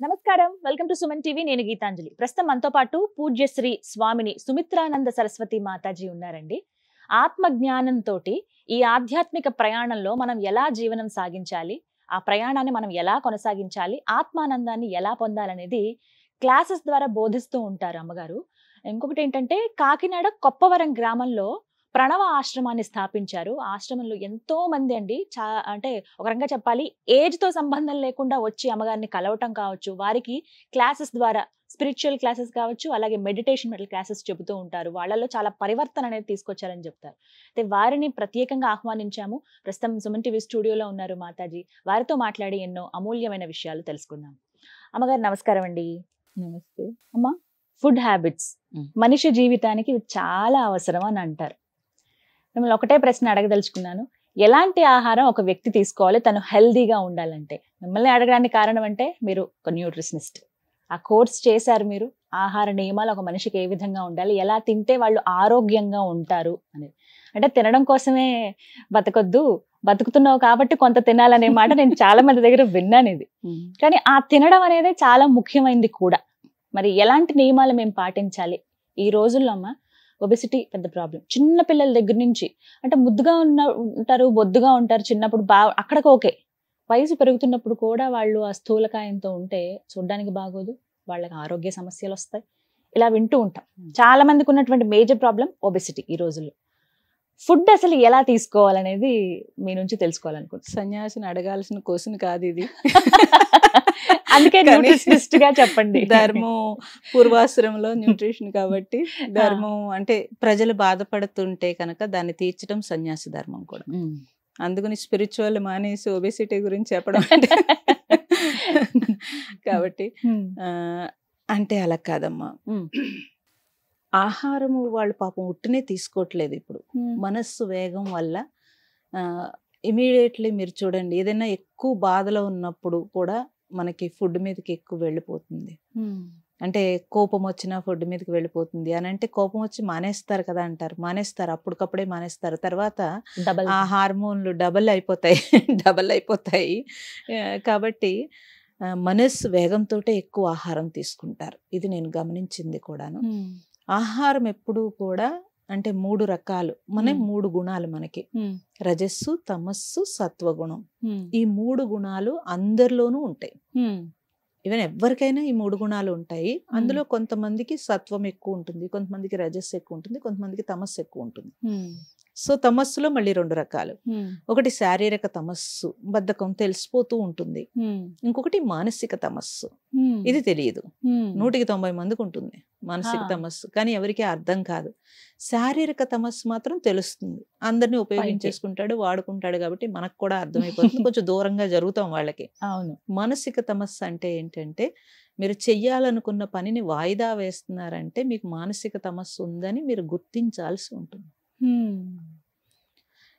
నమస్కారం, welcome to Suman TV. నేను గీతాంజలి. ప్రస్తుతం మనతో పాటు పూజ్యశ్రీ స్వామిని సుమిత్రానంద సరస్వతి మాతాజీ ఉన్నారండి. ఆత్మ జ్ఞానంతో ఈ ఆధ్యాత్మిక ప్రయాణంలో మనం ఎలా జీవనం సాగించాలి, ఆ ప్రయాణాన్ని మనం ఎలా కొనసాగించాలి, ఆత్మానందాన్ని ఎలా పొందాలనేది క్లాసెస్ ద్వారా బోధిస్తూ ఉంటారు అమ్మగారు. ఇంకొకటి ఏంటంటే, కాకినాడ కొప్పవరం గ్రామంలో ప్రణవ ఆశ్రమాన్ని స్థాపించారు. ఆ ఆశ్రమంలో ఎంతో మంది అండి, అంటే ఒక రకంగా చెప్పాలి, ఏజ్ తో సంబంధం లేకుండా వచ్చి అమ్మగారిని కలవటం కావచ్చు, వారికి క్లాసెస్ ద్వారా స్పిరిచువల్ క్లాసెస్ కావచ్చు, అలాగే మెడిటేషన్ మెటల్ క్లాసెస్ చెబుతూ ఉంటారు. వాళ్ళలో చాలా పరివర్తన అనేది తీసుకొచ్చారని చెప్తారు. అయితే వారిని ప్రత్యేకంగా ఆహ్వానించాము. ప్రస్తుతం సుమన్ టీవీ స్టూడియోలో ఉన్నారు మాతాజీ. వారితో మాట్లాడి ఎన్నో అమూల్యమైన విషయాలు తెలుసుకుందాం. అమ్మగారు నమస్కారం అండి. నమస్తే. అమ్మా, ఫుడ్ హ్యాబిట్స్ మనిషి జీవితానికి చాలా అవసరం అని అంటారు. మిమ్మల్ని ఒకటే ప్రశ్న అడగదలుచుకున్నాను. ఎలాంటి ఆహారం ఒక వ్యక్తి తీసుకోవాలి తను హెల్దీగా ఉండాలంటే? మిమ్మల్ని అడగడానికి కారణం అంటే మీరు ఒక న్యూట్రిషనిస్ట్, ఆ కోర్స్ చేశారు మీరు. ఆహార నియమాలు ఒక మనిషికి ఏ విధంగా ఉండాలి, ఎలా తింటే వాళ్ళు ఆరోగ్యంగా ఉంటారు అనేది. అంటే తినడం కోసమే బతకొద్దు, బతుకుతున్నావు కాబట్టి కొంత తినాలనే మాట నేను చాలా మంది దగ్గర విన్నాను ఇది. కానీ ఆ తినడం అనేది చాలా ముఖ్యమైనది కూడా. మరి ఎలాంటి నియమాలు మేము పాటించాలి ఈ రోజుల్లో? అమ్మ, ఒబెసిటీ పెద్ద ప్రాబ్లం. చిన్న పిల్లల దగ్గర నుంచి, అంటే ముద్దుగా ఉంటారు, బొద్దుగా ఉంటారు చిన్నప్పుడు, అక్కడికి ఓకే. వయసు పెరుగుతున్నప్పుడు కూడా వాళ్ళు ఆ స్థూలకాయంతో ఉంటే చూడడానికి బాగోదు, వాళ్ళకి ఆరోగ్య సమస్యలు వస్తాయి. ఇలా వింటూ ఉంటాం. చాలా మందికి ఉన్నటువంటి మేజర్ ప్రాబ్లం ఒబెసిటీ ఈ రోజుల్లో. ఫుడ్ అసలు ఎలా తీసుకోవాలనేది మీ నుంచి తెలుసుకోవాలనుకుంటున్నాను. సన్యాసిని అడగాల్సిన క్వశ్చన్ కాదు ఇది. అందుకే న్యూట్రిషనిస్ట్ గా చెప్పండి. ధర్మం పూర్వాశ్రమంలో న్యూట్రిషన్ కాబట్టి ధర్మం అంటే ప్రజలు బాధపడుతుంటే కనుక దాన్ని తీర్చడం సన్యాసి ధర్మం కూడా. అందుకని స్పిరిచువల్ మానేసి ఒబెసిటీ గురించి చెప్పడం అంటే కాబట్టి అంటే అలా కాదమ్మా. ఆహారము వాళ్ళు పాపం ఉట్టినే తీసుకోవట్లేదు ఇప్పుడు. మనస్సు వేగం వల్ల ఇమీడియట్లీ మీరు చూడండి, ఏదైనా ఎక్కువ బాధలో ఉన్నప్పుడు కూడా మనకి ఫుడ్ మీదకి ఎక్కువ వెళ్ళిపోతుంది. అంటే కోపం వచ్చినా ఫుడ్ మీదకి వెళ్ళిపోతుంది అని అంటే, కోపం వచ్చి మానేస్తారు కదా అంటారు, మానేస్తారు, అప్పటికప్పుడే మానేస్తారు. తర్వాత ఆ హార్మోన్లు డబల్ అయిపోతాయి. కాబట్టి మనస్సు వేగంతో ఎక్కువ ఆహారం తీసుకుంటారు. ఇది నేను గమనించింది కూడాను. ఆహారం ఎప్పుడూ కూడా అంటే 3 రకాలు, 3 గుణాలు మనకి: రజస్సు, తమస్సు, సత్వగుణం. ఈ 3 గుణాలు అందరిలోనూ ఉంటాయి. ఈవెన్ ఎవరికైనా ఈ 3 గుణాలు ఉంటాయి. అందులో కొంతమందికి సత్వం ఎక్కువ ఉంటుంది, కొంతమందికి రజస్సు ఎక్కువ ఉంటుంది, కొంతమందికి తమస్సు ఎక్కువ ఉంటుంది. సో తమస్సులో మళ్ళీ 2 రకాలు. ఒకటి శారీరక తమస్సు, బద్ధకం తెలిసిపోతూ ఉంటుంది. ఇంకొకటి మానసిక తమస్సు, ఇది తెలియదు. 190 మందికి ఉంటుంది మానసిక తమస్సు, కానీ ఎవరికి అర్థం కాదు. శారీరక తమస్సు మాత్రం తెలుస్తుంది, అందరినీ ఉపయోగించేసుకుంటాడు, వాడుకుంటాడు, కాబట్టి మనకు కూడా అర్థమైపోతుంది. కొంచెం దూరంగా జరుగుతాం వాళ్ళకి. అవును. మానసిక తమస్సు అంటే ఏంటంటే, మీరు చెయ్యాలనుకున్న పనిని వాయిదా వేస్తున్నారంటే మీకు మానసిక తమస్సు ఉందని మీరు గుర్తించాల్సి ఉంటుంది.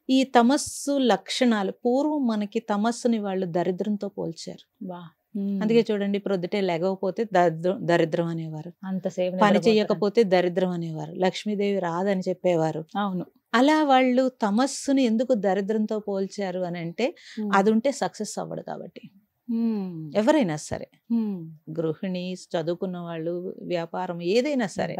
ఈ తమస్సు లక్షణాలు, పూర్వం మనకి తమస్సుని వాళ్ళు దరిద్రంతో పోల్చారు. అందుకే చూడండి, ప్రొద్దుటే లెగవపోతే దరిద్రం అనేవారు, పని చెయ్యకపోతే దరిద్రం అనేవారు, లక్ష్మీదేవి రాదని చెప్పేవారు. అవును. అలా వాళ్ళు తమస్సుని ఎందుకు దరిద్రంతో పోల్చారు అని అంటే, అది ఉంటే సక్సెస్ అవ్వడు కాబట్టి. ఎవరైనా సరే, గృహిణి, చదువుకున్న వాళ్ళు, వ్యాపారం ఏదైనా సరే.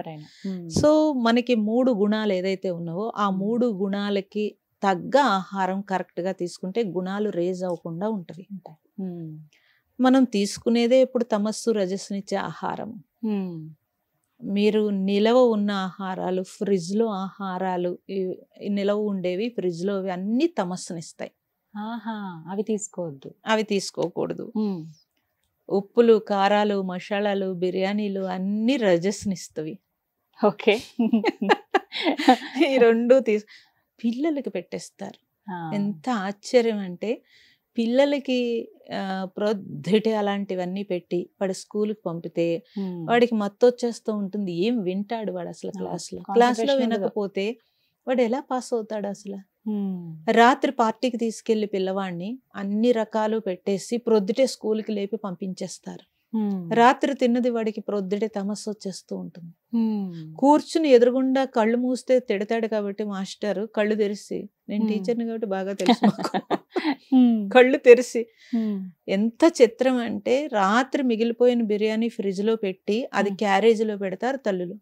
సో మనకి 3 గుణాలు ఏదైతే ఉన్నావో ఆ 3 గుణాలకి తగ్గ ఆహారం కరెక్ట్ గా తీసుకుంటే గుణాలు రేజ్ అవ్వకుండా ఉంటవి. మనం తీసుకునేదే ఇప్పుడు తమస్సు రజస్సునిచ్చే ఆహారం. మీరు నిలవ ఉన్న ఆహారాలు, ఫ్రిడ్జ్ లో ఆహారాలు, నిలవ ఉండేవి ఫ్రిడ్జ్ లో అన్ని తమస్సునిస్తాయి. అవి తీసుకోకూడదు. ఉప్పులు, కారాలు, మసాలాలు, బిర్యానీలు అన్ని రజస్సునిస్తవి. ఓకే. ఈ 2 పిల్లలకి పెట్టేస్తారు. ఎంత ఆశ్చర్యం అంటే, పిల్లలకి ప్రొద్దుటే అలాంటివన్నీ పెట్టి వాడు స్కూల్కి పంపితే వాడికి మత్తు వచ్చేస్తూ ఉంటుంది. ఏం వింటాడు వాడు అసలు? క్లాస్లో వినకపోతే వాడు ఎలా పాస్ అవుతాడు అసలు? రాత్రి పార్టీకి తీసుకెళ్లి పిల్లవాడిని అన్ని రకాలు పెట్టేసి ప్రొద్దుటే స్కూల్కి లేపి పంపించేస్తారు. రాత్రి తిన్నది వాడికి ప్రొద్దుటే తమస్సు వచ్చేస్తూ ఉంటుంది. కూర్చుని ఎదురుగుండా కళ్ళు మూస్తే తిడతాడు కాబట్టి మాస్టర్ కళ్ళు తెరిసి, నేను టీచర్ని కాబట్టి బాగా తెలుసు మాకు. కళ్ళు తెరిసి ఎంత చిత్రం అంటే రాత్రి మిగిలిపోయిన బిర్యానీ ఫ్రిడ్జ్ లో పెట్టి అది క్యారేజీలో పెడతారు తల్లులు.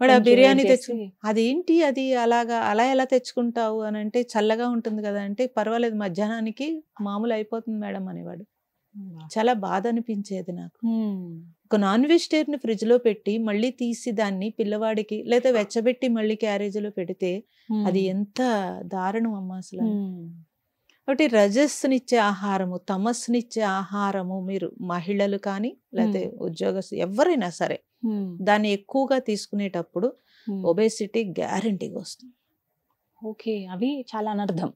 వాడు ఆ బిర్యానీ తెచ్చు, అదేంటి అది అలాగా అలా ఎలా తెచ్చుకుంటావు అని అంటే, చల్లగా ఉంటుంది కదా అంటే, పర్వాలేదు మధ్యాహ్నానికి మామూలు అయిపోతుంది మేడం అనేవాడు. చాలా బాధ అనిపించేది నాకు. ఒక నాన్ వెజిటేరియన్ ఫ్రిడ్జ్ లో పెట్టి మళ్ళీ తీసి దాన్ని పిల్లవాడికి లేదా వెచ్చబెట్టి మళ్ళీ క్యారేజీలో పెడితే అది ఎంత దారుణం అమ్మా అసలు. కాబట్టి రజస్సునిచ్చే ఆహారము, తమస్సునిచ్చే ఆహారము మీరు మహిళలు కానీ లేకపోతే ఉద్యోగస్తులు ఎవరైనా సరే దాన్ని ఎక్కువగా తీసుకునేటప్పుడు ఒబేసిటీ గ్యారంటీగా వస్తుంది. ఓకే, అవి చాలా అనర్థం.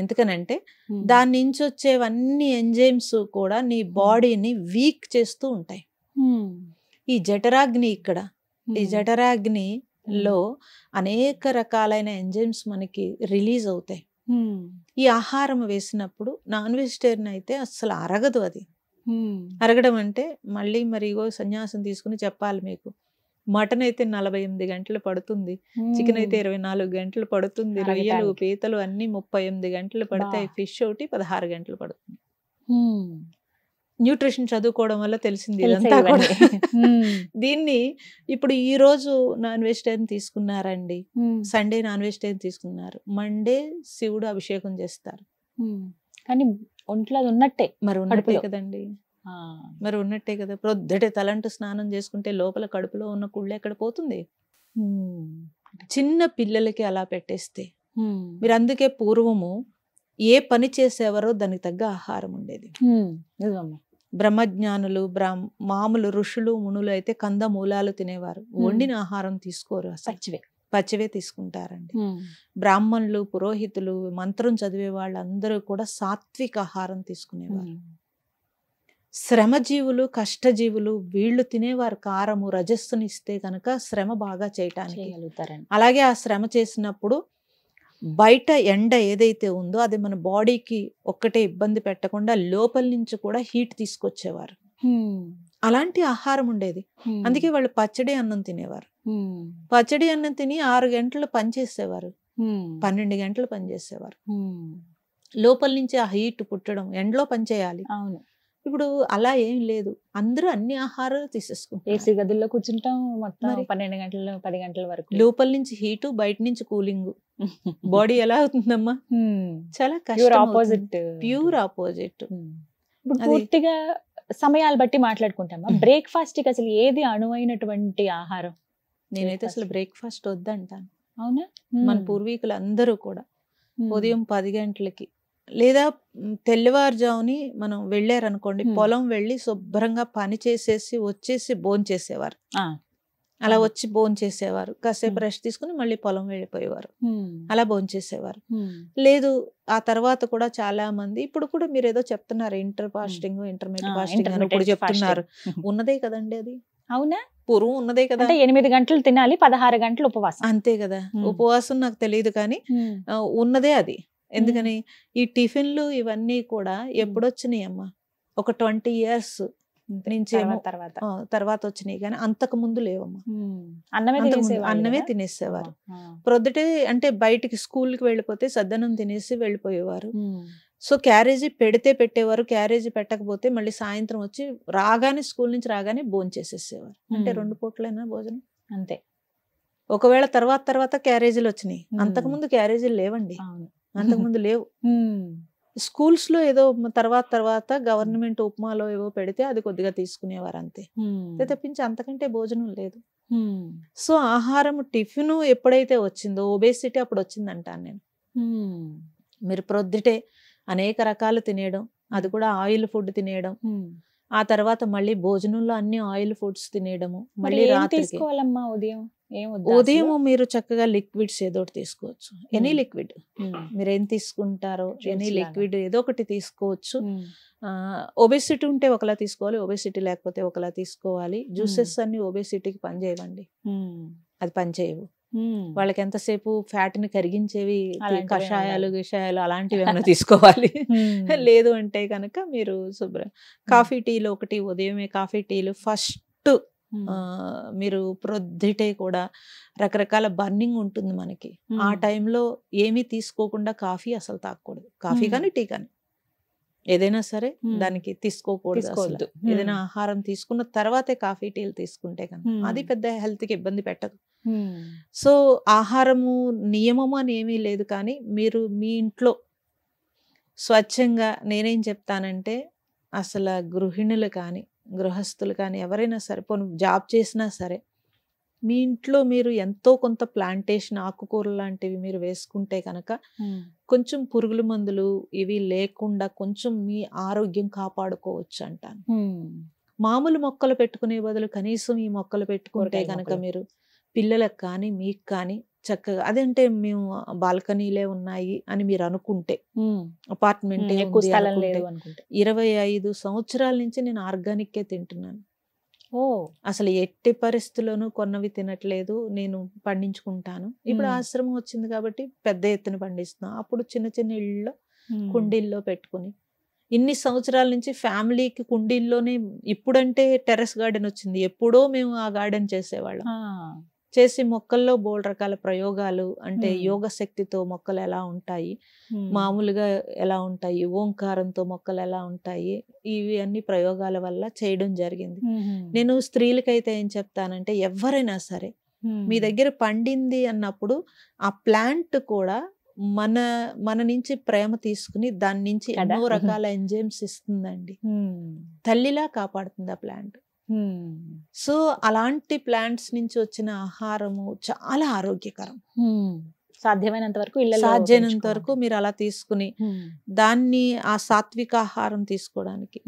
ఎందుకనంటే దాని నుంచి వచ్చేవన్నీ ఎంజైమ్స్ కూడా నీ బాడీని వీక్ చేస్తూ ఉంటాయి. ఈ జఠరాగ్ని ఈ జఠరాగ్నిలో అనేక రకాలైన ఎంజైమ్స్ మనకి రిలీజ్ అవుతాయి. ఈ ఆహారం వేసినప్పుడు నాన్ వెజిటేరియన్ అయితే అసలు అరగదు. అది అరగడం అంటే మళ్ళీ మరి సన్యాసం తీసుకుని చెప్పాలి మీకు. మటన్ అయితే 48 గంటలు పడుతుంది, చికెన్ అయితే 24 గంటలు పడుతుంది, రొయ్యలు పీతలు అన్ని 38 గంటలు పడతాయి, ఫిష్ ఒకటి 16 గంటలు పడుతుంది. న్యూట్రిషన్ చదువుకోవడం వల్ల తెలిసింది ఇదంతా కూడా. దీన్ని ఇప్పుడు ఈ రోజు నాన్ వెజిటేరియన్ తీసుకున్నారండి, సండే నాన్ వెజిటేరియన్ తీసుకున్నారు, మండే శివుడు అభిషేకం చేస్తారు. కానీ ఒంట్లో ఉన్నట్టే, మరి ఉన్నట్టే కదండి, మరి ఉన్నట్టే కదా. ప్రొద్దుటే తలంటు స్నానం చేసుకుంటే లోపల కడుపులో ఉన్న కుళ్ళు ఎక్కడ పోతుంది? చిన్న పిల్లలకి అలా పెట్టేస్తే మీరు, అందుకే పూర్వము ఏ పని చేసేవారో దానికి తగ్గ ఆహారం ఉండేది. బ్రహ్మజ్ఞానులు మామూలు ఋషులు మునులు అయితే కందమూలాలు తినేవారు, వండిన ఆహారం తీసుకోరు, పచ్చివే తీసుకుంటారండి. బ్రాహ్మణులు, పురోహితులు, మంత్రం చదివే వాళ్ళందరూ కూడా సాత్విక ఆహారం తీసుకునేవారు. శ్రమజీవులు, కష్టజీవులు వీళ్ళు తినేవారు కారము, రజస్సుని ఇస్తే కనుక శ్రమ బాగా చేయటానికి. అలాగే ఆ శ్రమ చేసినప్పుడు బయట ఎండ ఏదైతే ఉందో అది మన బాడీకి ఒక్కటే ఇబ్బంది పెట్టకుండా లోపల నుంచి కూడా హీట్ తీసుకొచ్చేవారు. అలాంటి ఆహారం ఉండేది. అందుకే వాళ్ళు పచ్చడి అన్నం తినేవారు. పచ్చడి అన్నం తిని 6 గంటలు పనిచేసేవారు, 12 గంటలు పనిచేసేవారు. లోపల నుంచి ఆ హీట్ పుట్టడం, ఎండలో పనిచేయాలి. అవును. ఇప్పుడు అలా ఏం లేదు, అందరూ అన్ని ఆహారాలు తీసేసుకుంటారు. ఏసీ గదుల్లో కూర్చుంటాం మొత్తం 12 గంటలు 10 గంటల వరకు. లోపల నుంచి హీటు, బయట నుంచి కూలింగ్. బాడీ ఎలా అవుతుందమ్మా? చాలా కష్టం. Pure opposite. ఇప్పుడు పూర్తిగా సమయాలు బట్టి మాట్లాడుకుంటామా, బ్రేక్ఫాస్ట్ కి అసలు ఏది అనువైనటువంటి ఆహారం? నేనైతే అసలు బ్రేక్ఫాస్ట్ వద్దంటాను. అవునా? మన పూర్వీకులు అందరూ కూడా ఉదయం 10 గంటలకి లేదా తెల్లవారుజాముని మనం వెళ్ళారనుకోండి, పొలం వెళ్ళి శుభ్రంగా పని చేసేసి వచ్చేసి భోంచేసేవారు. అలా వచ్చి భోంచేసేవారు, కాసేపు రెస్ట్ తీసుకుని మళ్ళీ పొలం వెళ్ళిపోయేవారు, అలా భోంచేసేవారు. లేదు ఆ తర్వాత కూడా చాలా మంది, ఇప్పుడు కూడా మీరు ఏదో చెప్తున్నారు ఇంటర్ ఫాస్టింగ్, ఇంటర్మీడియట్ ఫాస్టింగ్ అని ఇప్పుడు చెప్తున్నారు. ఉన్నదే కదండి అది. అవునా? పూర్వం ఉన్నదే కదా. 8 గంటలు తినాలి, 16 గంటలు ఉపవాసం. అంతే కదా. ఉపవాసం నాకు తెలియదు కానీ ఉన్నదే అది. ఎందుకని ఈ టిఫిన్లు ఇవన్నీ కూడా ఎప్పుడొచ్చినాయి అమ్మా? ఒక 20 years నుంచి తర్వాత వచ్చినాయి, కానీ అంతకు ముందు లేవమ్మా. అన్నమే తినేసేవారు. ప్రొద్దుటే అంటే బయటికి స్కూల్కి వెళ్ళిపోతే సద్దనం తినేసి వెళ్ళిపోయేవారు. సో క్యారేజీ పెడితే పెట్టేవారు, క్యారేజీ పెట్టకపోతే మళ్ళీ సాయంత్రం వచ్చి రాగానే, స్కూల్ నుంచి రాగానే భోంచేసేసేవారు. అంటే 2 పూట్లైనా భోజనం. అంతే. ఒకవేళ తర్వాత క్యారేజీలు వచ్చినాయి, అంతకుముందు క్యారేజీలు లేవండి, అంతకుముందు లేవు. స్కూల్స్ లో ఏదో తర్వాత గవర్నమెంట్ ఉప్మాలో ఏవో పెడితే అది కొద్దిగా తీసుకునేవారు అంతే, తప్పించి అంతకంటే భోజనం లేదు. సో ఆహారం టిఫిన్ ఎప్పుడైతే వచ్చిందో ఒబేసిటీ అప్పుడు వచ్చిందంటాను నేను. మీరు ప్రొద్దుటే అనేక రకాలు తినేయడం, అది కూడా ఆయిల్ ఫుడ్ తినేయడం, ఆ తర్వాత మళ్ళీ భోజనంలో అన్ని ఆయిల్ ఫుడ్స్ తినేయడము, మళ్ళీ రాత్రికి ఉదయం మీరు చక్కగా లిక్విడ్స్ ఏదో ఒకటి తీసుకోవచ్చు. ఎనీ లిక్విడ్ మీరేం తీసుకుంటారో ఎనీ లిక్విడ్ ఏదో ఒకటి తీసుకోవచ్చు. ఒబేసిటీ ఉంటే ఒకలా తీసుకోవాలి, ఒబేసిటీ లేకపోతే ఒకలా తీసుకోవాలి. జ్యూసెస్ అన్ని ఒబేసిటీకి పనిచేయవండి, అది పనిచేయవు. వాళ్ళకి ఎంతసేపు ఫ్యాట్ ని కరిగించేవి అలాంటివే కషాయాలు ఉండాలి. గిషాయాలు అలాంటివి ఏమైనా తీసుకోవాలి. లేదు అంటే కనుక మీరు శుభ్రం కాఫీ టీలు ఒకటి, ఉదయమే కాఫీ టీలు ఫస్ట్ మీరు ప్రొద్దుటే కూడా రకరకాల బర్నింగ్ ఉంటుంది మనకి. ఆ టైంలో ఏమీ తీసుకోకుండా కాఫీ అసలు తాగకూడదు. కాఫీ కానీ టీ కానీ ఏదైనా సరే దానికి తీసుకోకూడదు అసలు. ఏదైనా ఆహారం తీసుకున్న తర్వాతే కాఫీ టీలు తీసుకుంటే కనుక అది పెద్ద హెల్త్ కి ఇబ్బంది పెట్టదు. సో ఆహారము నియమము అని ఏమీ లేదు, కానీ మీరు మీ ఇంట్లో స్వచ్ఛంగా, నేనేం చెప్తానంటే అసలు గృహిణులు కానీ గృహస్థులు కానీ ఎవరైనా సరే, పోనీ జాబ్ చేసినా సరే, మీ ఇంట్లో మీరు ఎంతో కొంత ప్లాంటేషన్ ఆకుకూరలు లాంటివి మీరు వేసుకుంటే కనుక కొంచెం పురుగుల మందులు ఇవి లేకుండా కొంచెం మీ ఆరోగ్యం కాపాడుకోవచ్చు అంటాను. మామూలు మొక్కలు పెట్టుకునే బదులు కనీసం ఈ మొక్కలు పెట్టుకుంటే కనుక మీరు పిల్లలకు కానీ మీకు కానీ చక్కగా, అదంటే మేము బాల్కనీలే ఉన్నాయి అని మీరు అనుకుంటే, అపార్ట్మెంట్ 25 సంవత్సరాల నుంచి నేను ఆర్గానిక్కే తింటున్నాను. అసలు ఎట్టి పరిస్థితుల్లోనూ కొన్నవి తినట్లేదు, నేను పండించుకుంటాను. ఇప్పుడు ఆశ్రమం వచ్చింది కాబట్టి పెద్ద ఎత్తున పండిస్తున్నాం. అప్పుడు చిన్న చిన్న ఇళ్ళలో కుండీల్లో పెట్టుకుని ఇన్ని సంవత్సరాల నుంచి ఫ్యామిలీకి కుండీల్లోనే. ఇప్పుడంటే టెర్రస్ గార్డెన్ వచ్చింది, ఎప్పుడో మేము ఆ గార్డెన్ చేసేవాళ్ళం. చేసి మొక్కల్లో బోల్డ్ రకాల ప్రయోగాలు, అంటే యోగ శక్తితో మొక్కలు ఎలా ఉంటాయి, మామూలుగా ఎలా ఉంటాయి, ఓంకారంతో మొక్కలు ఎలా ఉంటాయి, ఇవి అన్ని ప్రయోగాల వల్ల చేయడం జరిగింది. నేను స్త్రీలకైతే ఏం చెప్తానంటే, ఎవరైనా సరే మీ దగ్గర పండింది అన్నప్పుడు ఆ ప్లాంట్ కూడా మన నుంచి ప్రేమ తీసుకుని దాని నుంచి ఎన్నో రకాల ఎంజైమ్స్ ఇస్తుందండి. తల్లిలా కాపాడుతుంది ఆ ప్లాంట్. సో అలాంటి ప్లాంట్స్ నుంచి వచ్చిన ఆహారము చాలా ఆరోగ్యకరం. సాధ్యమైనంత వరకు మీరు అలా తీసుకుని దాన్ని ఆ సాత్విక ఆహారం తీసుకోవడానికి,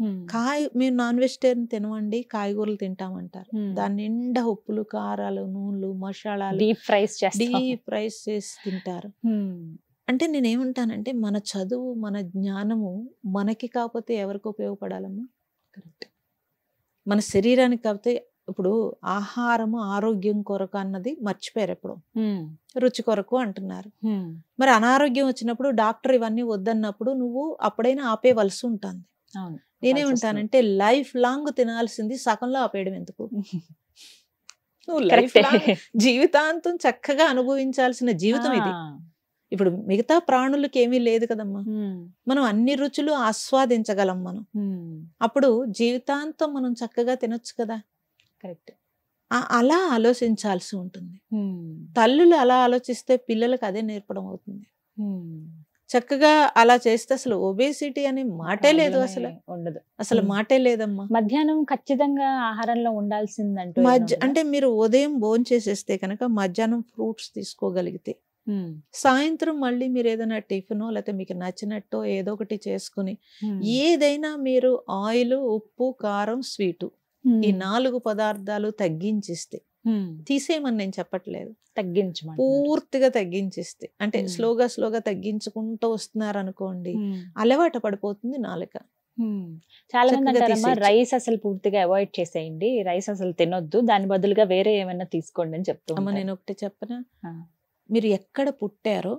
మేము నాన్ వెజిటేరియన్ తినవండి, కాయగూరలు తింటామంటారు. దాని నిండా ఉప్పులు, కారాలు, నూనెలు, మసాలాలు, డీప్ ఫ్రైస్ చేసి తింటారు. అంటే నేనేమంటానంటే, మన చదువు, మన జ్ఞానము మనకి కాకపోతే ఎవరికి ఉపయోగపడాలమ్మా? కరెక్ట్. మన శరీరానికి కాకపోతే, ఇప్పుడు ఆహారము ఆరోగ్యం కొరకు అన్నది మర్చిపోయారు. ఎప్పుడు రుచి కొరకు అంటున్నారు. మరి అనారోగ్యం వచ్చినప్పుడు డాక్టర్ ఇవన్నీ వద్దన్నప్పుడు నువ్వు అప్పుడైనా ఆపేవలసి ఉంటుంది. నేనేమంటానంటే, లైఫ్ లాంగ్ తినాల్సింది సగంలో ఆపేయడం ఎందుకు? నువ్వు లైఫ్ లాంగ్ జీవితాంతం చక్కగా అనుభవించాల్సిన జీవితం ఇది. ఇప్పుడు మిగతా ప్రాణులకి ఏమీ లేదు కదమ్మా. మనం అన్ని రుచులు ఆస్వాదించగలం మనం. అప్పుడు జీవితాంతం మనం చక్కగా తినొచ్చు కదా. కరెక్ట్. అలా ఆలోచించాల్సి ఉంటుంది. తల్లులు అలా ఆలోచిస్తే పిల్లలకు అదే నేర్పడం అవుతుంది. చక్కగా అలా చేస్తే అసలు ఒబేసిటీ అనే మాటే లేదు, అసలు ఉండదు, అసలు మాటే లేదమ్మా. మధ్యాహ్నం ఖచ్చితంగా ఆహారంలో ఉండాల్సిందంటూ అంటే మీరు ఉదయం భోంచేసేస్తే కనుక మధ్యాహ్నం ఫ్రూట్స్ తీసుకోగలిగితే, సాయంత్రం మళ్ళీ మీరు ఏదైనా టిఫినో లేకపోతే మీకు నచ్చినట్టు ఏదో ఒకటి చేసుకుని, ఏదైనా మీరు ఆయిల్, ఉప్పు, కారం, స్వీటు ఈ 4 పదార్థాలు తగ్గించిస్తే, తీసేయమని నేను చెప్పట్లేదు, పూర్తిగా తగ్గించిస్తే, అంటే స్లోగా తగ్గించుకుంటూ వస్తున్నారు అనుకోండి, అలవాటు పడిపోతుంది నాలుక. చాలా మంది అంటారమ్మా, రైస్ అసలు పూర్తిగా అవాయిడ్ చేసేయండి, రైస్ అసలు తినొద్దు, దాని బదులుగా వేరే ఏమైనా తీసుకోండి అని చెప్తాను. అమ్మ నేను ఒకటి చెప్పనా, మీరు ఎక్కడ పుట్టారో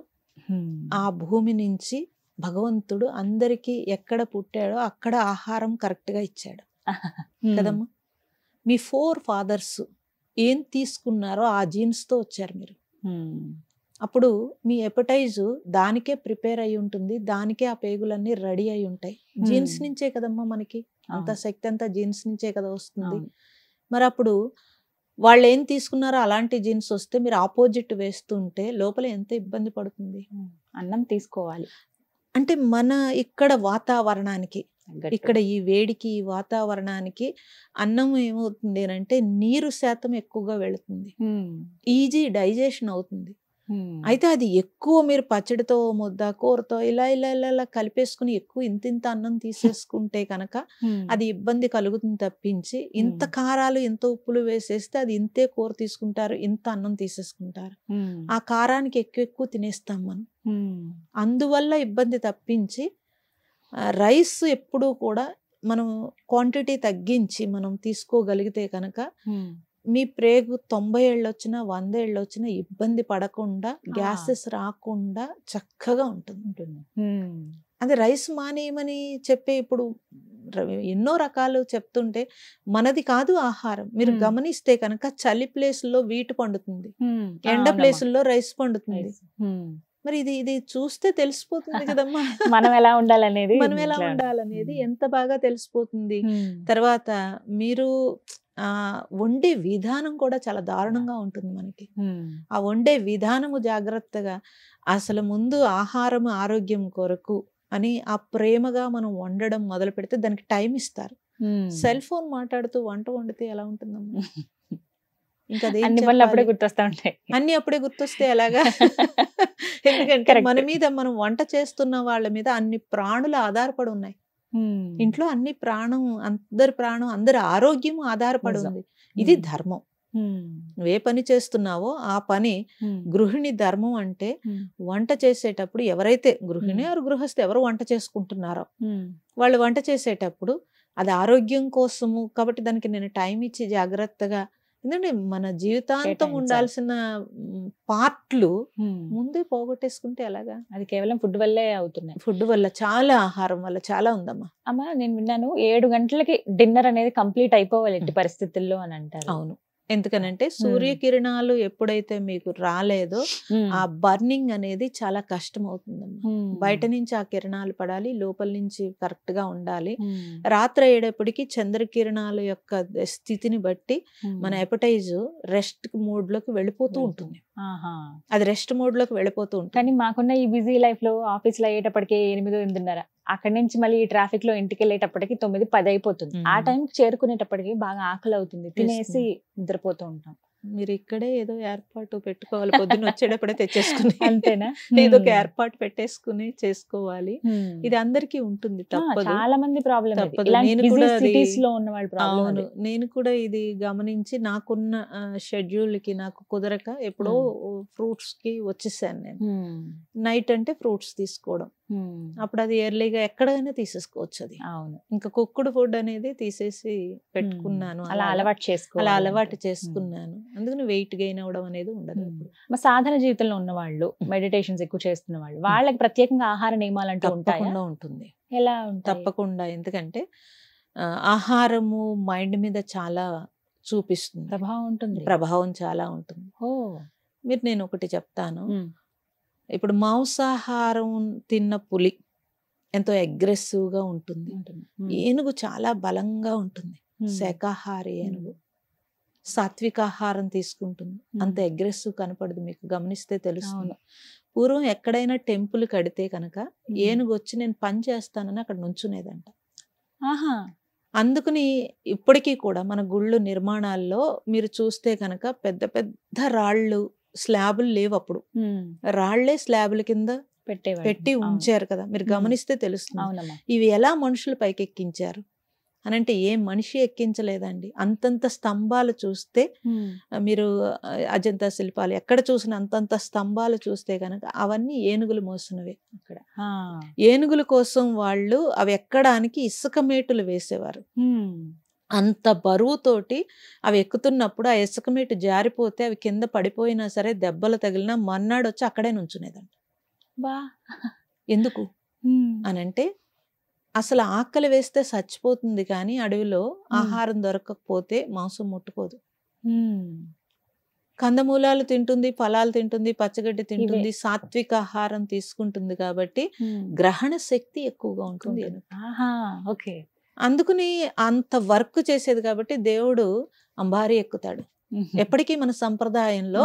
ఆ భూమి నుంచి భగవంతుడు అందరికీ ఎక్కడ పుట్టాడో అక్కడ ఆహారం కరెక్ట్ గా ఇచ్చాడు కదమ్మా. మీ 4 fathers ఏం తీసుకున్నారో ఆ జీన్స్ తో వచ్చారు మీరు. అప్పుడు మీ ఎపటైజ్ దానికే ప్రిపేర్ అయి ఉంటుంది, దానికే ఆ పేగులన్నీ రెడీ అయి ఉంటాయి. జీన్స్ నుంచే కదమ్మా మనకి అంత శక్తి అంతా జీన్స్ నుంచే కదా వస్తుంది. మరి అప్పుడు వాళ్ళు ఏం తీసుకున్నారో అలాంటి జీన్స్ వస్తే మీరు ఆపోజిట్ వేస్తుంటే లోపల ఎంత ఇబ్బంది పడుతుంది. అన్నం తీసుకోవాలి అంటే మన ఇక్కడ వాతావరణానికి, ఇక్కడ ఈ వేడికి, ఈ వాతావరణానికి అన్నం ఏమవుతుంది అంటే నీరు శాతం ఎక్కువగా వెళుతుంది, ఈజీ డైజెషన్ అవుతుంది. అయితే అది ఎక్కువ మీరు పచ్చడితో, ముద్ద, కూరతో ఇలా ఇలా ఇలా ఇలా కలిపేసుకుని ఎక్కువ ఇంత అన్నం తీసేసుకుంటే కనుక అది ఇబ్బంది కలుగుతుంది తప్పించి, ఇంత కారాలు ఇంత ఉప్పులు వేసేస్తే అది ఇంతే కూర తీసుకుంటారు, ఇంత అన్నం తీసేసుకుంటారు. ఆ కారానికి ఎక్కువ తినేస్తాం మనం, అందువల్ల ఇబ్బంది తప్పించి రైస్ ఎప్పుడూ కూడా మనం క్వాంటిటీ తగ్గించి మనం తీసుకోగలిగితే కనుక మీ ప్రేగు 90 ఏళ్ళు వచ్చినా 100 ఏళ్ళు వచ్చినా ఇబ్బంది పడకుండా గ్యాసెస్ రాకుండా చక్కగా ఉంటుంది. అది రైస్ మానేయమని చెప్పే ఇప్పుడు ఎన్నో రకాలు చెప్తుంటే మనది కాదు ఆహారం. మీరు గమనిస్తే కనుక చలి ప్లేసుల్లో వీటు పండుతుంది, ఎండ ప్లేసుల్లో రైస్ పండుతుంది. మరి ఇది చూస్తే తెలిసిపోతుంది కదమ్మా మనం ఎలా ఉండాలనేది ఎంత బాగా తెలిసిపోతుంది. తర్వాత మీరు వండే విధానం కూడా చాలా దారుణంగా ఉంటుంది మనకి. ఆ వండే విధానము జాగ్రత్తగా, అసలు ముందు ఆహారం ఆరోగ్యం కొరకు అని ఆ ప్రేమగా మనం వండడం మొదలు పెడితే దానికి టైం ఇస్తారు. సెల్ ఫోన్ మాట్లాడుతూ వంట వండితే ఎలా ఉంటుందమ్మా? ఇంకా అప్పుడే గుర్తొస్తా ఉంటాయి. అన్ని అప్పుడే గుర్తొస్తే ఎలాగా? ఎందుకంటే మన మీద, మనం వంట చేస్తున్న వాళ్ళ మీద అన్ని ప్రాణులు ఆధారపడి ఉన్నాయి. ఇంట్లో అన్ని ప్రాణం, అందరి ఆరోగ్యం ఆధారపడి ఉంది. ఇది ధర్మం. నువ్వే పని చేస్తున్నావో ఆ పని గృహిణి ధర్మం. అంటే వంట చేసేటప్పుడు ఎవరైతే గృహిణి ఆరు గృహస్థి ఎవరు వంట చేసుకుంటున్నారో వాళ్ళు వంట చేసేటప్పుడు అది ఆరోగ్యం కోసము కాబట్టి దానికి నేను టైం ఇచ్చి జాగ్రత్తగా, ఎందుకంటే మన జీవితాంతం ఉండాల్సిన పార్ట్లు ముందే పోగొట్టేసుకుంటే ఎలాగా? అది కేవలం ఫుడ్ వల్లే అవుతున్నాయి. ఫుడ్ వల్ల, చాలా ఆహారం వల్ల చాలా ఉందమ్మా. అమ్మా నేను విన్నాను 7 గంటలకి డిన్నర్ అనేది కంప్లీట్ అయిపోవాలి ఎట్టి పరిస్థితుల్లో అని అంటారు. అవును, ఎందుకనంటే సూర్యకిరణాలు ఎప్పుడైతే మీకు రాలేదో ఆ బర్నింగ్ అనేది చాలా కష్టం అవుతుందమ్మా. బయట నుంచి ఆ కిరణాలు పడాలి, లోపల నుంచి కరెక్ట్ గా ఉండాలి. రాత్రి అయ్యేటప్పటికి చంద్రకిరణాల యొక్క స్థితిని బట్టి మన ఎపటైజ్ రెస్ట్ మోడ్ లోకి వెళ్ళిపోతూ ఉంటుంది. అది రెస్ట్ మోడ్ లోకి వెళ్ళిపోతూ ఉంటుంది. కానీ మాకున్న ఈ బిజీ లైఫ్ లో ఆఫీస్ లో అయ్యేటప్పటికి 8-8:30, అక్కడి నుంచి మళ్ళీ ఈ ట్రాఫిక్ లో ఇంటికి వెళ్ళేటప్పటికి 9-10 అయిపోతుంది. ఆ టైంకి చేరుకునేటప్పటికి బాగా ఆకలి అవుతుంది, తినేసి నిద్రపోతూ ఉంటాం. మీరు ఇక్కడే ఏదో ఏర్పాటు పెట్టుకోవాలి, పొద్దున్న వచ్చేటప్పుడే తెచ్చేసుకుని. అంతేనా? ఏదో ఒక ఏర్పాటు పెట్టేసుకుని చేసుకోవాలి. ఇది అందరికీ ఉంటుంది, తప్పదు. చాలా మంది ప్రాబ్లం. అవును, నేను కూడా ఇది గమనించి నాకున్న షెడ్యూల్ కి నాకు కుదరక ఎప్పుడో ఫ్రూట్స్ కి వచ్చేసాను నేను. నైట్ అంటే ఫ్రూట్స్ తీసుకోవడం, అప్పుడు అది ఎర్లీగా ఎక్కడైనా తీసేసుకోవచ్చు. అది అవును, ఇంకా కుక్కుడు ఫుడ్ అనేది తీసేసి పెట్టుకున్నాను, అలా అలవాటు చేసుకున్నాను. అందుకని వెయిట్ గెయిన్ అవడం అనేది ఉండదు. మా సాధారణ జీవితంలో ఉన్న వాళ్ళు, మెడిటేషన్స్ ఎక్కువ చేస్తున్న వాళ్ళు, వాళ్ళకి ప్రత్యేకంగా ఆహార నియమాలు అంటూ తప్పకుండా ఉంటుంది. ఎలా? తప్పకుండా, ఎందుకంటే ఆహారము మైండ్ మీద చాలా చూపిస్తుంది, ప్రభావం చాలా ఉంటుంది. మీరు నేను ఒకటి చెప్తాను. ఇప్పుడు మాంసాహారం తిన్న పులి ఎంతో అగ్రెసివ్ గా ఉంటుంది, ఏనుగు చాలా బలంగా ఉంటుంది. శాకాహారి ఏనుగు సాత్విక ఆహారం తీసుకుంటుంది, అంత అగ్రెసివ్ కనపడదు. మీకు గమనిస్తే తెలుస్తుంది. పూర్వం ఎక్కడైనా టెంపుల్ కడితే కనుక ఏనుగు వచ్చి నేను పని చేస్తానని అక్కడ నుంచునేదంట. అందుకని ఇప్పటికీ కూడా మన గుళ్ళు నిర్మాణాల్లో మీరు చూస్తే కనుక పెద్ద పెద్ద రాళ్ళు, స్లాబులు లేవు అప్పుడు, రాళ్లే స్లాబుల కింద పెట్టి ఉంచారు కదా. మీరు గమనిస్తే తెలుస్తుంది. ఇవి ఎలా మనుషులు పైకెక్కించారు అనంటే ఏ మనిషి ఎక్కించలేదండి. అంతంత స్తంభాలు చూస్తే, మీరు అజంతా శిల్పాలు ఎక్కడ చూసిన అంతంత స్తంభాలు చూస్తే కనుక అవన్నీ ఏనుగులు మోసినవే. అక్కడ ఏనుగుల కోసం వాళ్ళు అవి ఎక్కడానికి ఇసుక మేటులు వేసేవారు. అంత బరువుతోటి అవి ఎక్కుతున్నప్పుడు ఆ ఇసుక మేటు జారిపోతే అవి కింద పడిపోయినా సరే, దెబ్బలు తగిలినా మన్నాడు వచ్చి అక్కడే నుంచునేదంట. ఎందుకు అనంటే అసలు ఆకలి వేస్తే చచ్చిపోతుంది, కానీ అడవిలో ఆహారం దొరకకపోతే మాంసం ముట్టుకోదు. కందమూలాలు తింటుంది, ఫలాలు తింటుంది, పచ్చగడ్డి తింటుంది, సాత్విక ఆహారం తీసుకుంటుంది. కాబట్టి గ్రహణ శక్తి ఎక్కువగా ఉంటుంది. అందుకని అంత వర్క్ చేసేది కాబట్టి దేవుడు అంబారి ఎక్కుతాడు. ఎప్పటికీ మన సంప్రదాయంలో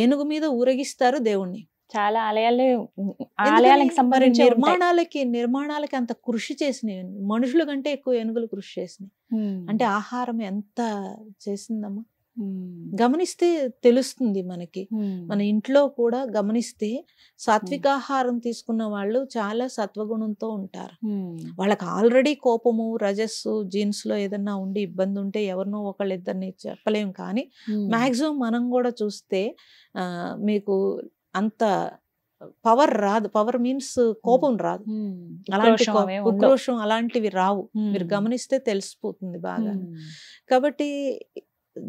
ఏనుగు మీద ఊరేగిస్తారు దేవుణ్ణి. చాలా ఆలయాలకు సంబంధించి నిర్మాణాలకి అంత కృషి చేసినాయి. మనుషుల కంటే ఎక్కువ ఏనుగులు కృషి చేసినాయి. అంటే ఆహారం ఎంత చేసిందమ్మా, గమనిస్తే తెలుస్తుంది మనకి. మన ఇంట్లో కూడా గమనిస్తే సాత్వికాహారం తీసుకున్న వాళ్ళు చాలా సత్వగుణంతో ఉంటారు. వాళ్ళకి ఆల్రెడీ కోపము, రజస్సు, జీన్స్ లో ఏదన్నా ఉండి ఇబ్బంది ఉంటే ఎవరినో ఒకళ్ళిద్దరిని చెప్పలేం. కానీ మాక్సిమం మనం కూడా చూస్తే మీకు అంత పవర్ రాదు. పవర్ మీన్స్ కోపం రాదు, అలాంటి ఉక్రోషం అలాంటివి రావు. మీరు గమనిస్తే తెలిసిపోతుంది బాగా. కాబట్టి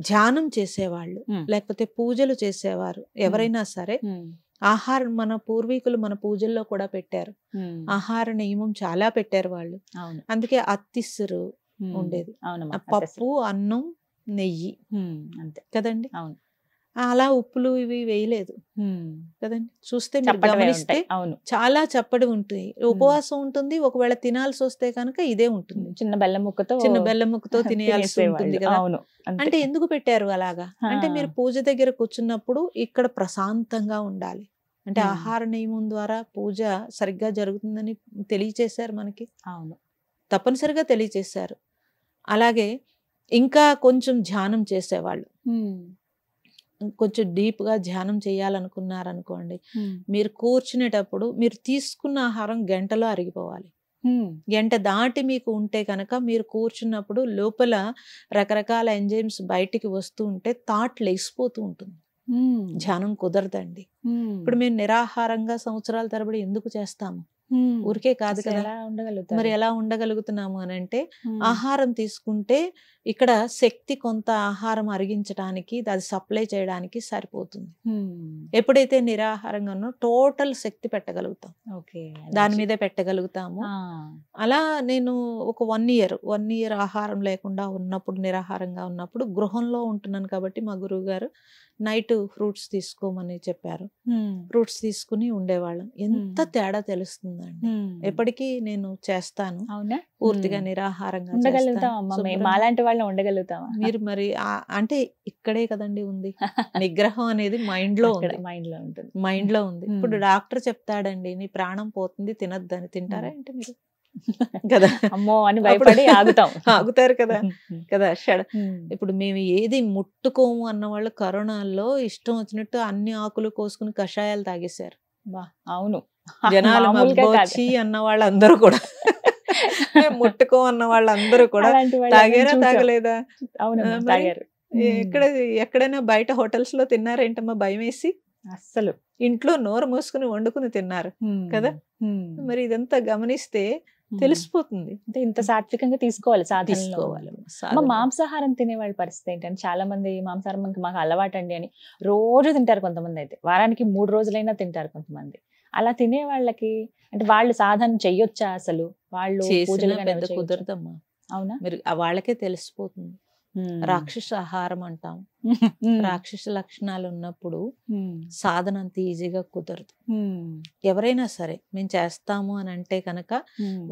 ధ్యానం చేసేవాళ్ళు లేకపోతే పూజలు చేసేవారు ఎవరైనా సరే ఆహారం మన పూర్వీకులు మన పూజల్లో కూడా పెట్టారు. ఆహార నియమం చాలా పెట్టారు వాళ్ళు. అందుకే అత్తిస్సురు ఉండేది. పప్పు, అన్నం, నెయ్యి అంతే కదండి. అవును. అలా ఉప్పులు ఇవి వేయలేదు కదండి. చూస్తే మీరు గమనిస్తే చాలా చప్పడి ఉంటుంది, ఉపవాసం ఉంటుంది. ఒకవేళ తినాల్సి వస్తే కనుక ఇదే ఉంటుంది, చిన్న బెల్లం ముక్కతో తినేయాల్సి ఉంటుంది కదా. అంటే ఎందుకు పెట్టారు అలాగా అంటే మీరు పూజ దగ్గర కూర్చున్నప్పుడు ఇక్కడ ప్రశాంతంగా ఉండాలి అంటే ఆహార నియమం ద్వారా పూజ సరిగ్గా జరుగుతుందని తెలియచేశారు మనకి. అవును, తప్పనిసరిగా తెలియచేశారు. అలాగే ఇంకా కొంచెం ధ్యానం చేసేవాళ్ళు. కొంచెం డీప్ గా ధ్యానం చేయాలనుకున్నారనుకోండి, మీరు కూర్చునేటప్పుడు మీరు తీసుకున్న ఆహారం గంటలో అరిగిపోవాలి. గంట దాటి మీకు ఉంటే కనుక మీరు కూర్చున్నప్పుడు లోపల రకరకాల ఎంజైమ్స్ బయటికి వస్తూ ఉంటే థాట్ లేసిపోతూ ఉంటుంది. ధ్యానం కుదరదండి. ఇప్పుడు మేము నిరాహారంగా సంవత్సరాల తరబడి ఎందుకు చేస్తాము? ఊరికే కాదు కదా. మరి ఎలా ఉండగలుగుతున్నాము అని అంటే ఆహారం తీసుకుంటే ఇక్కడ శక్తి కొంత ఆహారం అరిగించడానికి అది సప్లై చేయడానికి సరిపోతుంది. ఎప్పుడైతే నిరాహారంగా ఉన్నో టోటల్ శక్తి పెట్టగలుగుతాం, దాని మీదే పెట్టగలుగుతాము. అలా నేను ఒక 1 year ఆహారం లేకుండా ఉన్నప్పుడు, నిరాహారంగా ఉన్నప్పుడు గృహంలో ఉంటున్నాను కాబట్టి మా గురువు గారు నైట్ ఫ్రూట్స్ తీసుకోమని చెప్పారు. ఫ్రూట్స్ తీసుకుని ఉండేవాళ్ళం. ఎంత తేడా తెలుస్తుందండి. ఎప్పటికీ నేను చేస్తాను, పూర్తిగా నిరాహారంగా ఉండగలుగుతాం. మీరు మరి అంటే ఇక్కడే కదండి ఉంది నిగ్రహం అనేది, మైండ్ లో ఉంది. ఇప్పుడు డాక్టర్ చెప్తాడండి నీ ప్రాణం పోతుంది తినొద్దని, తింటారా ఏంటి మీరు కదా? అమ్మో అని భయపడి ఆగుతారు కదా. ఇప్పుడు మేము ఏది ముట్టుకోము అన్న వాళ్ళు కరోనాలో ఇష్టం వచ్చినట్టు అన్ని ఆకులు కోసుకుని కషాయాలు తాగేశారు. అవును, జనాలు వచ్చి అన్న వాళ్ళందరూ కూడా ముట్టుకో అన్న వాళ్ళందరూ కూడా తాగారా తాగలేదా? ఎక్కడైనా బయట హోటల్స్ లో తిన్నారేంటమ్మా భయం వేసి? అస్సలు ఇంట్లో నోరు మూసుకుని వండుకుని తిన్నారు కదా. మరి ఇదంతా గమనిస్తే తెలిసిపోతుంది. అంటే ఇంత సాత్వికంగా తీసుకోవాలి, సాధించుకోవాలి. మాంసాహారం తినే వాళ్ళ పరిస్థితి ఏంటంటే చాలా మంది మాంసాహారం మాకు అలవాటు అండి అని రోజు తింటారు. కొంతమంది అయితే వారానికి 3 రోజులైనా తింటారు కొంతమంది. అలా తినే వాళ్ళకి అంటే వాళ్ళు సాధన చెయ్యొచ్చా అసలు? వాళ్ళు కుదరదమ్మా. అవునా? మీరు వాళ్ళకే తెలిసిపోతుంది. రాక్షస ఆహారం అంటాం. రాక్షస లక్షణాలు ఉన్నప్పుడు సాధన అంత ఈజీగా కుదరదు. ఎవరైనా సరే మేము చేస్తాము అని అంటే కనుక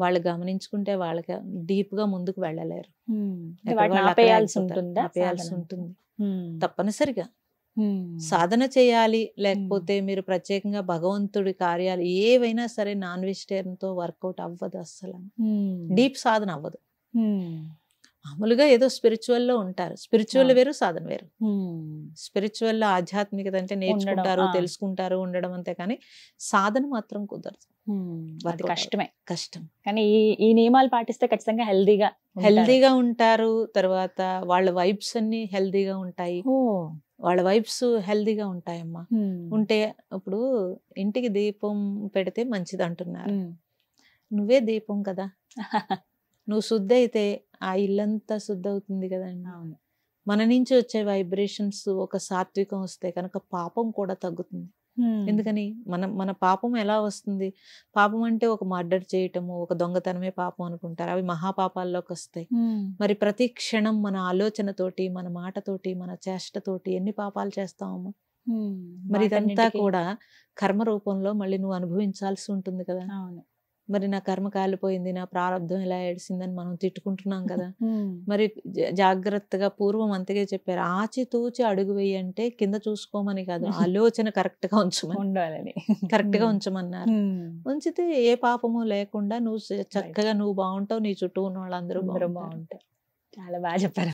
వాళ్ళు గమనించుకుంటే వాళ్ళకి డీప్ గా ముందుకు వెళ్ళలేరు. ఆపేయాల్సి ఉంటుంది తప్పనిసరిగా. సాధన చేయాలి, లేకపోతే మీరు ప్రత్యేకంగా భగవంతుడి కార్యాలు ఏవైనా సరే నాన్ వెజిటేరియన్ తో వర్కౌట్ అవ్వదు అస్సలు. డీప్ సాధన అవ్వదు. మామూలుగా ఏదో స్పిరిచువల్ లో ఉంటారు. స్పిరిచువల్ వేరు, సాధన వేరు. స్పిరిచువల్ లో ఆధ్యాత్మికత అంటే నేర్చుకుంటారు, తెలుసుకుంటారు, ఉండడం అంతే. కానీ సాధన మాత్రం కుదరదు, కష్టం. కానీ ఈ నియమాలు పాటిస్తే ఖచ్చితంగా హెల్దీగా ఉంటారు. తర్వాత వాళ్ళ వైబ్స్ అన్ని హెల్దీగా ఉంటాయి. వాళ్ళ వైబ్స్ హెల్దీగా ఉంటాయమ్మా. ఉంటే ఇప్పుడు ఇంటికి దీపం పెడితే మంచిది అంటున్నారు. నువ్వే దీపం కదా. నువ్వు శుద్ధి అయితే ఆ ఇల్లంతా శుద్ధి అవుతుంది కదండి. మన నుంచి వచ్చే వైబ్రేషన్స్ ఒక సాత్వికం వస్తే కనుక పాపం కూడా తగ్గుతుంది. ఎందుకని మన పాపం ఎలా వస్తుంది? పాపం అంటే ఒక మర్డర్ చేయటము, ఒక దొంగతనమే పాపం అనుకుంటారు. అవి మహాపాపాల్లోకి వస్తాయి. మరి ప్రతి క్షణం మన ఆలోచనతోటి, మన మాటతోటి, మన చేష్టతోటి ఎన్ని పాపాలు చేస్తామమ్మా. మరి ఇదంతా కూడా కర్మ రూపంలో మళ్ళీ నువ్వు అనుభవించాల్సి ఉంటుంది కదా. మరి నా కర్మ కాలిపోయింది, నా ప్రారంధం ఇలా ఏడిసిందని మనం తిట్టుకుంటున్నాం కదా. మరి జాగ్రత్తగా పూర్వం అంతగా చెప్పారు, ఆచితూచి అడుగు వేయి అంటే కింద చూసుకోమని కాదు, ఆలోచన కరెక్ట్ గా ఉంచమని, కరెక్ట్ గా ఉంచమన్నారు. ఉంచితే ఏ పాపము లేకుండా నువ్వు చక్కగా నువ్వు బాగుంటావు, నీ చుట్టూ ఉన్న వాళ్ళందరూ బాగుంటారు. చాలా బాగా చెప్పారు.